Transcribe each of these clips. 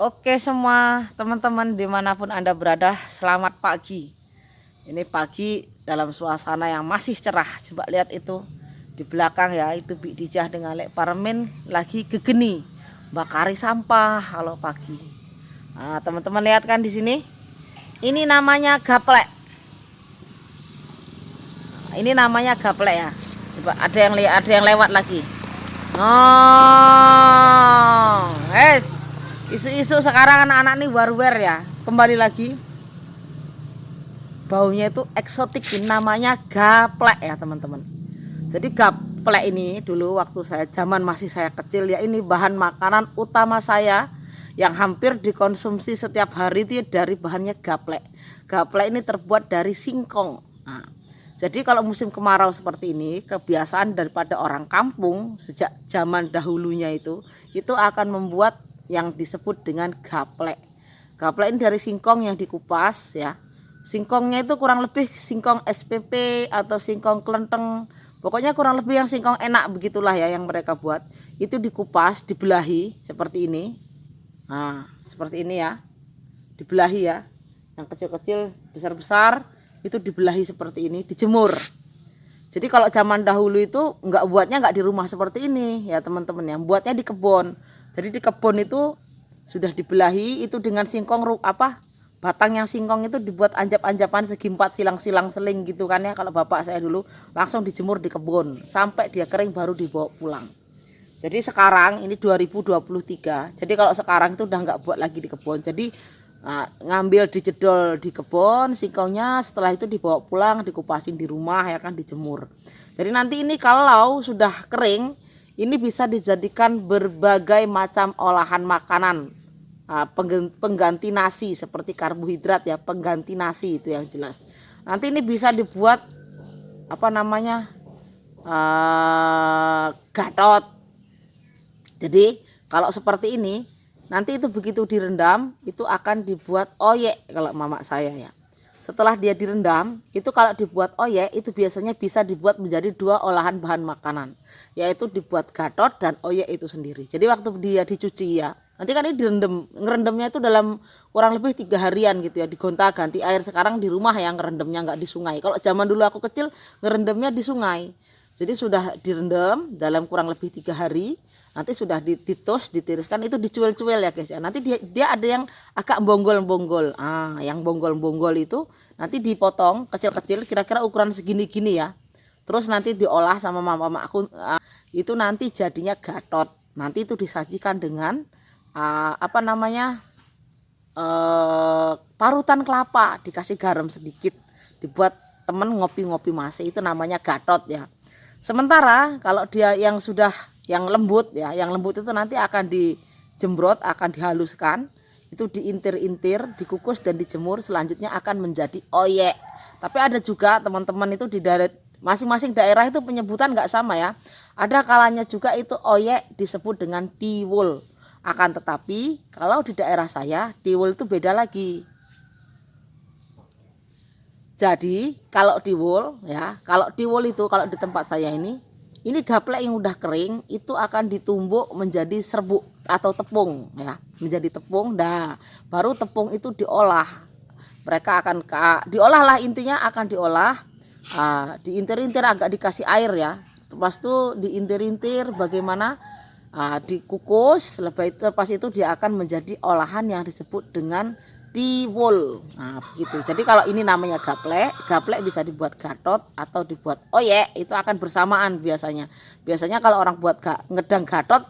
Oke semua teman-teman dimanapun Anda berada, selamat pagi. Ini pagi dalam suasana yang masih cerah. Coba lihat itu di belakang ya, itu Bik Dijah dengan Lek Parmin lagi gegeni bakari sampah kalau pagi. Nah, teman-teman lihat kan di sini, ini namanya gaplek. Ini namanya gaplek ya. Coba ada yang lewat lagi. Oh, isu-isu sekarang anak-anak nih warwer ya. Kembali lagi, baunya itu eksotik, namanya gaplek ya teman-teman. Jadi gaplek ini dulu waktu masih saya kecil ya, ini bahan makanan utama saya yang hampir dikonsumsi setiap hari itu dari bahannya gaplek. Gaplek ini terbuat dari singkong. Nah, jadi kalau musim kemarau seperti ini, kebiasaan daripada orang kampung sejak zaman dahulunya itu akan membuat yang disebut dengan gaplek. Gaplek ini dari singkong yang dikupas ya. Singkongnya itu kurang lebih singkong SPP atau singkong kelenteng. Pokoknya kurang lebih yang singkong enak begitulah ya yang mereka buat. Itu dikupas, dibelahi seperti ini. Nah, seperti ini ya. Dibelahi ya. Yang kecil-kecil, besar-besar itu dibelahi seperti ini, dijemur. Jadi kalau zaman dahulu itu buatnya di rumah seperti ini ya teman-teman, yang buatnya di kebun. Jadi di kebun itu sudah dibelahi itu dengan singkong batang yang singkong itu dibuat anjap-anjapan segi 4 silang-silang seling gitu kan ya. Kalau bapak saya dulu langsung dijemur di kebun sampai dia kering baru dibawa pulang. Jadi sekarang ini 2023. Jadi kalau sekarang itu udah nggak buat lagi di kebun. Jadi ngambil dijedol di kebun singkongnya, setelah itu dibawa pulang dikupasin di rumah ya kan, dijemur. Jadi nanti ini kalau sudah kering ini bisa dijadikan berbagai macam olahan makanan, pengganti nasi seperti karbohidrat ya, pengganti nasi itu yang jelas. Nanti ini bisa dibuat gatot. Jadi kalau seperti ini nanti itu begitu direndam itu akan dibuat oyek kalau mama saya ya. Setelah dia direndam itu kalau dibuat oyek itu biasanya bisa dibuat menjadi 2 olahan bahan makanan, yaitu dibuat gatot dan oyek itu sendiri. Jadi waktu dia dicuci ya, nanti kan ini ngerendamnya itu dalam kurang lebih 3 harian gitu ya, digonta-ganti air. Sekarang di rumah yang ngerendamnya nggak di sungai. Kalau zaman dulu aku kecil ngerendamnya di sungai. Jadi sudah direndam dalam kurang lebih 3 hari. Nanti sudah ditiriskan itu dicuil-cuil ya guys ya. Nanti dia ada yang agak bonggol-bonggol. Yang bonggol-bonggol itu nanti dipotong kecil-kecil kira-kira ukuran segini-gini ya. Terus nanti diolah sama mamaku, itu nanti jadinya gatot. Nanti itu disajikan dengan parutan kelapa, dikasih garam sedikit, dibuat temen ngopi-ngopi masih, itu namanya gatot ya. Sementara kalau dia yang sudah yang lembut ya, yang lembut itu nanti akan dijembrot, akan dihaluskan, itu diintir-intir, dikukus dan dijemur, selanjutnya akan menjadi oyek. Tapi ada juga teman-teman itu di masing-masing daerah itu penyebutan nggak sama ya. Ada kalanya juga itu oyek disebut dengan tiwul. Akan tetapi kalau di daerah saya tiwul itu beda lagi. Jadi kalau tiwul itu kalau di tempat saya ini gaplek yang udah kering itu akan ditumbuk menjadi serbuk atau tepung ya, menjadi tepung. Nah, baru tepung itu diolah. Mereka akan diolah lah, intinya akan diolah, diintir-intir, agak dikasih air ya. Lepas itu diintir-intir bagaimana, dikukus. Lepas itu dia akan menjadi olahan yang disebut dengan tiwul. Nah begitu. Jadi kalau ini namanya gaplek bisa dibuat gatot atau dibuat oyek, itu akan bersamaan biasanya. Biasanya kalau orang buat ngedang gatot,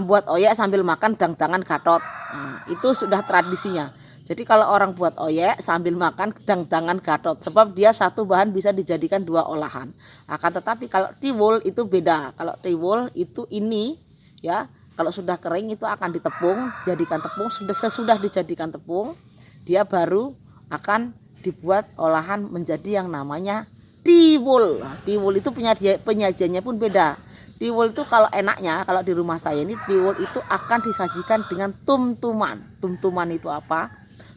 buat oyek sambil makan dang-dangan gatot. Nah, itu sudah tradisinya. Jadi kalau orang buat oyek sambil makan dang-dangan gatot, sebab dia satu bahan bisa dijadikan 2 olahan. Akan tetapi kalau tiwul itu beda. Kalau tiwul itu ini ya, kalau sudah kering itu akan ditepung, jadikan tepung. Sesudah dijadikan tepung, dia baru akan dibuat olahan menjadi yang namanya tiwul. Nah, tiwul itu penyajiannya pun beda. Tiwul itu kalau enaknya, kalau di rumah saya ini tiwul itu akan disajikan dengan tumtuman. Tumtuman itu apa?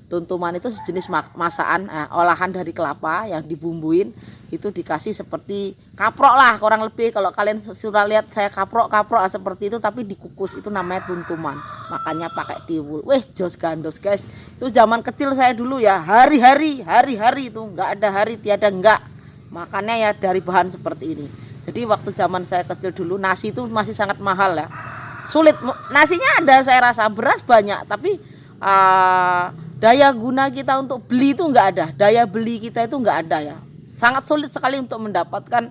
Tuntuman itu sejenis masakan olahan dari kelapa yang dibumbuin, itu dikasih seperti kaprok lah kurang lebih. Kalau kalian sudah lihat saya kaprok seperti itu tapi dikukus, itu namanya tuntuman. Makanya pakai tiwul. Wes jos gandos guys. Itu zaman kecil saya dulu ya, hari-hari itu nggak ada hari tiada enggak. Makannya ya dari bahan seperti ini. Jadi waktu zaman saya kecil dulu nasi itu masih sangat mahal ya. Sulit, nasinya ada saya rasa, beras banyak tapi daya guna kita untuk beli itu enggak ada, daya beli kita itu enggak ada ya. Sangat sulit sekali untuk mendapatkan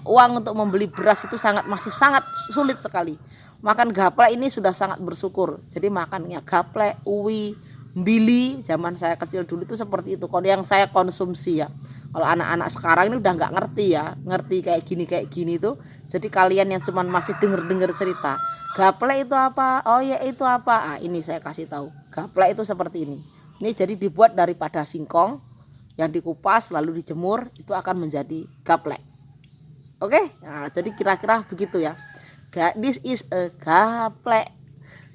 uang untuk membeli beras, itu masih sangat sulit sekali. Makan gaplek ini sudah sangat bersyukur. Jadi makannya gaplek, uwi, bili zaman saya kecil dulu itu seperti itu. Kalau yang saya konsumsi ya. Kalau anak-anak sekarang ini udah nggak ngerti ya, ngerti kayak gini tuh. Jadi kalian yang cuman masih denger cerita, gaplek itu apa? Oh ya itu apa? Ini saya kasih tahu. Gaplek itu seperti ini. Ini jadi dibuat daripada singkong yang dikupas lalu dijemur, itu akan menjadi gaplek. Oke? Nah, jadi kira-kira begitu ya. This is a gaplek.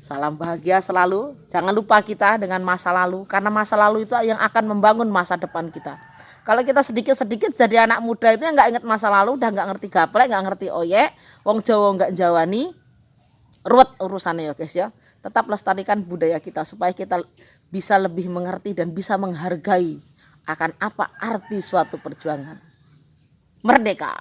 Salam bahagia selalu. Jangan lupa kita dengan masa lalu, karena masa lalu itu yang akan membangun masa depan kita. Kalau kita sedikit-sedikit jadi anak muda itu yang nggak inget masa lalu, udah nggak ngerti gaplek, nggak ngerti oyek, wong Jawa nggak jawani, ruwet urusannya ya guys ya. Tetap lestarikan budaya kita supaya kita bisa lebih mengerti dan bisa menghargai akan apa arti suatu perjuangan. Merdeka.